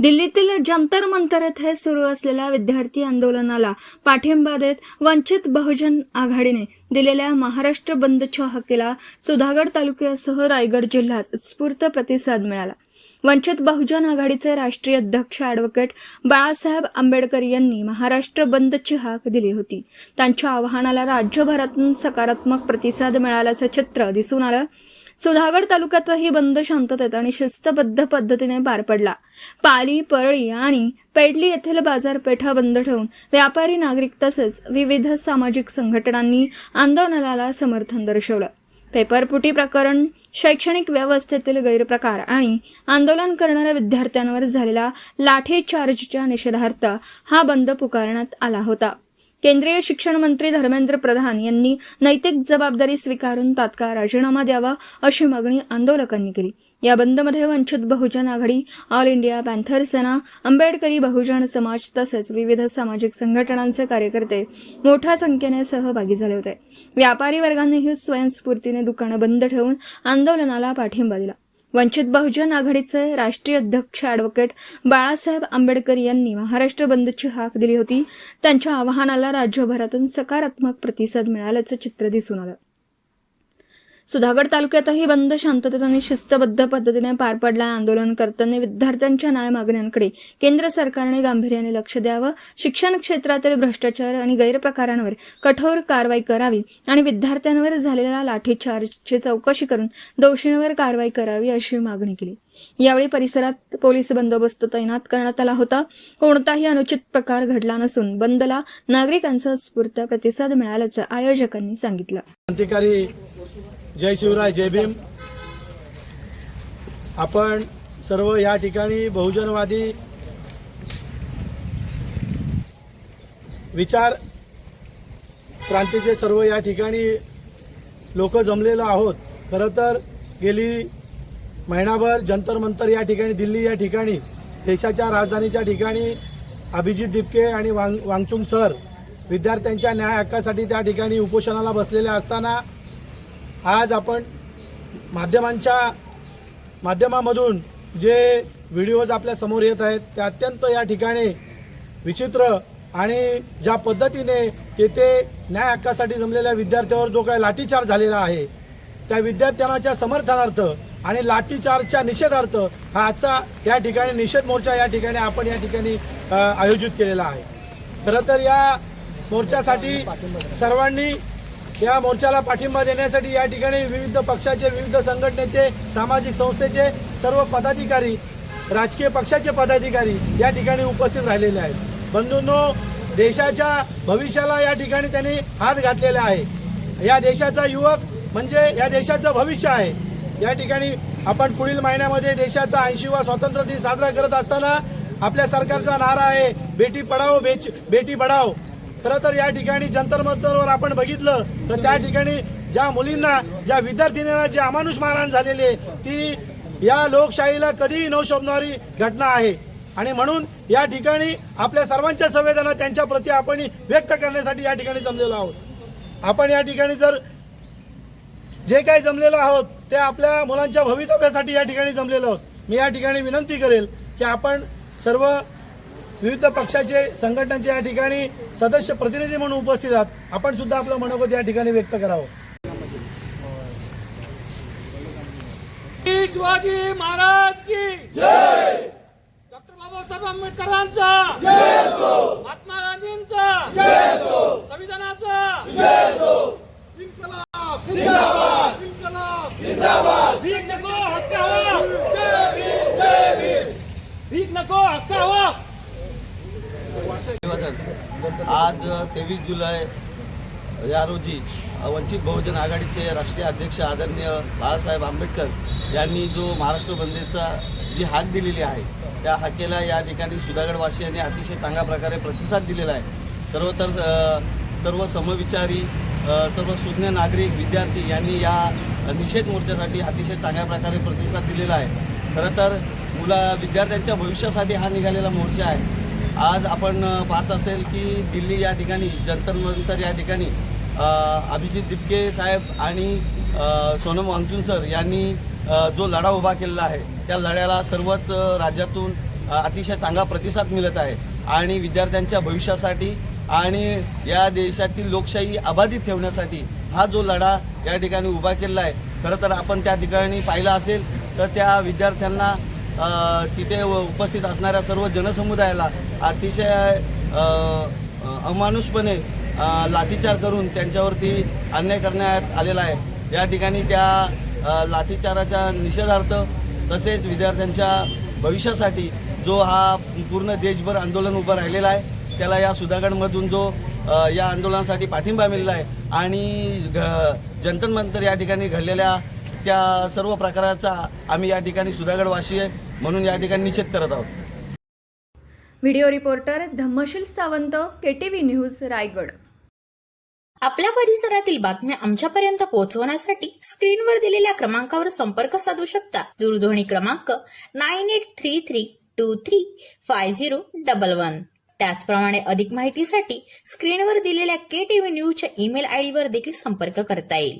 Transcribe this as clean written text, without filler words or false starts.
दिल्लीतील जंतर मंतर येथे सुरू असलेल्या विद्यार्थी आंदोलनाला पाठिंबा देत वंचित बहुजन आघाडीने दिलेल्या महाराष्ट्र बंदच्या हाकेला सुधागड तालुक्यासह रायगड जिल्ह्यात उत्स्फूर्त प्रतिसाद मिळाला। वंचित बहुजन आघाडीचे राष्ट्रीय अध्यक्ष ॲडव्होकेट बाळासाहेब आंबेडकर यांनी महाराष्ट्र बंदची हाक दिली होती। त्यांच्या आवाहनाला राज्यभरातून सकारात्मक प्रतिसाद मिळाल्याचे चित्र दिसून आलं। सुधागड तालुक्यातही बंद शांततेत आणि शिस्तबद्ध पद्धतीने पार पडला। पाली, परळी आणि पेडली येथील बाजारपेठा बंद ठेवून व्यापारी, नागरिक तसेच विविध सामाजिक संघटनांनी आंदोलनाला समर्थन दर्शवलं। पेपरफुटी प्रकरण, शैक्षणिक व्यवस्थेतील गैरप्रकार आणि आंदोलन करणाऱ्या विद्यार्थ्यांवर झालेल्या लाठीचार्जच्या निषेधार्थ हा बंद पुकारण्यात आला होता। केंद्रीय शिक्षण मंत्री धर्मेंद्र प्रधान यांनी नैतिक जबाबदारी स्वीकारून तात्काळ राजीनामा द्यावा अशी मागणी आंदोलकांनी केली। या बंदमध्ये वंचित बहुजन आघाडी, ऑल इंडिया पॅन्थर सेना, आंबेडकरी बहुजन समाज तसेच विविध सामाजिक संघटनांचे कार्यकर्ते मोठ्या संख्येने सहभागी झाले होते। व्यापारी वर्गानेही स्वयंस्फूर्तीने दुकानं बंद ठेवून आंदोलनाला पाठिंबा दिला। वंचित बहुजन आघाडीचे राष्ट्रीय अध्यक्ष ॲडव्होकेट बाळासाहेब आंबेडकर यांनी महाराष्ट्र बंदची हाक दिली होती। त्यांच्या आवाहनाला राज्यभरातून सकारात्मक प्रतिसाद मिळाल्याचं चित्र दिसून आलं। सुधागड तालुक्यातही बंद शांततेत आणि शिस्तबद्ध पद्धतीने पार पडला। आंदोलनकर्त्यांनी विद्यार्थ्यांच्या न्याय मागण्यांकडे केंद्र सरकारने गांभीर्याने लक्ष द्यावं, शिक्षण क्षेत्रातील भ्रष्टाचार आणि गैरप्रकारांवर कठोर कारवाई करावी आणि विद्यार्थ्यांवर झालेल्या लाठीचार्जची चौकशी करून दोषींवर कारवाई करावी अशी मागणी केली। यावेळी परिसरात पोलीस बंदोबस्त तैनात करण्यात आला होता। कोणताही अनुचित प्रकार घडला नसून बंदला नागरिकांचा उत्स्फूर्त प्रतिसाद मिळाल्याचं आयोजकांनी सांगितलं। क्रांतिकारी जय शिवराय, जय भीम। आपण सर्व या ठिकाणी बहुजनवादी विचार क्रांतीचे सर्व या ठिकाणी लोक जमलेलो आहोत। खरं तर गेली महिनाभर जंतर मंतर या ठिकाणी, दिल्ली या ठिकाणी, देशाच्या राजधानीच्या ठिकाणी अभिजित दिपके आणि वांगचुक सर विद्यार्थ्यांच्या न्याय हक्कासाठी त्या ठिकाणी उपोषणाला बसलेले असताना आज आपण माध्यमामधून जे व्हिडिओज आपल्या समोर येत आहेत ते अत्यंत या ठिकाणी विचित्र आणि ज्या पद्धतीने येथे न्याय हक्कासाठी जमलेल्या विद्यार्थ्यांवर जो काही लाठीचार्ज झालेला आहे त्या विद्यार्थ्यांच्या समर्थनार्थ आणि लाठीचार्जच्या निषेधार्थ हा आजचा या ठिकाणी निषेध मोर्चा या ठिकाणी आपण या ठिकाणी आयोजित केलेला आहे। खरं तर या मोर्चासाठी सर्वांनी या मोर्चाला पाठिंबा देण्यासाठी या ठिकाणी विविध पक्षाचे, विविध संघटनेचे, सामाजिक संस्थेचे सर्व पदाधिकारी, राजकीय पक्षाचे पदाधिकारी या ठिकाणी उपस्थित राहिलेले आहेत। बंधूंनो, देशाच्या भविष्याला या ठिकाणी त्यांनी हात घातलेला आहे। या देशाचा युवक म्हणजे या देशाचं भविष्य आहे। या ठिकाणी आपण पुढील महिन्यामध्ये देशाचा 80वा स्वातंत्र्य दिन साजरा करत असताना आपल्या सरकारचा नारा आहे बेटी पढाओ बेटी बढाओ। खरं तर या ठिकाणी जंतर मंतरवर आपण बघितलं तर त्या ठिकाणी ज्या मुलींना, ज्या विद्यार्थिनींना जे अमानुष मारहाण झालेले ती या लोकशाहीला कधीही न शोभणारी घटना आहे आणि म्हणून या ठिकाणी आपल्या सर्वांच्या संवेदना त्यांच्या प्रती आपण व्यक्त करण्यासाठी या ठिकाणी जमलेलो आहोत। आपण या ठिकाणी जर जे काही जमलेलो आहोत ते आपल्या मुलांच्या भवितव्यासाठी या ठिकाणी जमलेलो आहोत। मी या ठिकाणी विनंती करेल की आपण सर्व विविध पक्षाचे, संघटनांचे या ठिकाणी सदस्य प्रतिनिधी म्हणून उपस्थित आहात, आपण सुद्धा आपलं मनोगत या ठिकाणी व्यक्त करावं। शिवाजी महाराज की जय, डॉक्टर बाबासाहेब आंबेडकरांचा जय असो, महात्मा गांधींचा जय असो, संविधानाचा जय असो। इन्कलाब जिंदाबाद, इन्कलाब जिंदाबाद। भीक नको हक्क हवा, जय भीम, जय भीम। भीक नको हक्क हवा। आज 23 जुलै या रोजी वंचित बहुजन आघाडीचे राष्ट्रीय अध्यक्ष आदरणीय बाळासाहेब आंबेडकर यांनी जो महाराष्ट्र बंदचा जी हाक दिलेली आहे त्या हाकेला या ठिकाणी सुधागडवासियांनी अतिशय चांगल्या प्रकारे प्रतिसाद दिलेला आहे। सर्व समविचारी, सर्व सुज्ञ नागरिक, विद्यार्थी यांनी या निषेध मोर्चासाठी अतिशय चांगल्या प्रकारे प्रतिसाद दिलेला आहे। खरं तर विद्यार्थ्यांच्या भविष्यासाठी हा निघालेला मोर्चा आहे। आज आपण पाहत असेल की दिल्ली या ठिकाणी जंतर मंतर या ठिकाणी अभिजित दिपके साहेब आणि सोनम वांगचुक सर यांनी जो लढा उभा केलेला आहे त्या लढ्याला सर्वच राज्यातून अतिशय चांगला प्रतिसाद मिळत आहे आणि विद्यार्थ्यांच्या भविष्यासाठी आणि या देशातील लोकशाही अबाधित ठेवण्यासाठी हा जो लढा या ठिकाणी उभा केलेला आहे. खरं तर आपण त्या ठिकाणी पाहिलं असेल तर त्या विद्यार्थ्यांना तिथे उपस्थित असणाऱ्या सर्व जनसमुदायाला अतिशय अमानुषपणे लाठीचार करून त्यांच्यावरती अन्याय करण्यात आलेला आहे. या ठिकाणी त्या लाठीचाराच्या निषेधार्थ तसेच विद्यार्थ्यांच्या भविष्यासाठी जो हा पूर्ण देशभर आंदोलन उभं राहिलेलं आहे त्याला या सुधागडमधून जो या आंदोलनासाठी पाठिंबा मिळाला आहे आणि जंतर मंतर या ठिकाणी घडलेल्या त्या सर्व प्रकाराचा आम्ही या ठिकाणी सुधागडवासी आहे म्हणून या ठिकाणी निषेध करत आहोत. Video reporter Dhammasheel Sawant, KTV news, Raigad. आपल्या परिसरातील बातम्या आमच्यापर्यंत पोहोचवण्यासाठी स्क्रीनवर दिलेल्या क्रमांकावर संपर्क साधू शकता. दूरध्वनी क्रमांक 9833235011. त्याचप्रमाणे अधिक माहितीसाठी स्क्रीनवर दिलेल्या KTV न्यूजच्या ईमेल आयडीवर देखील संपर्क करता येईल.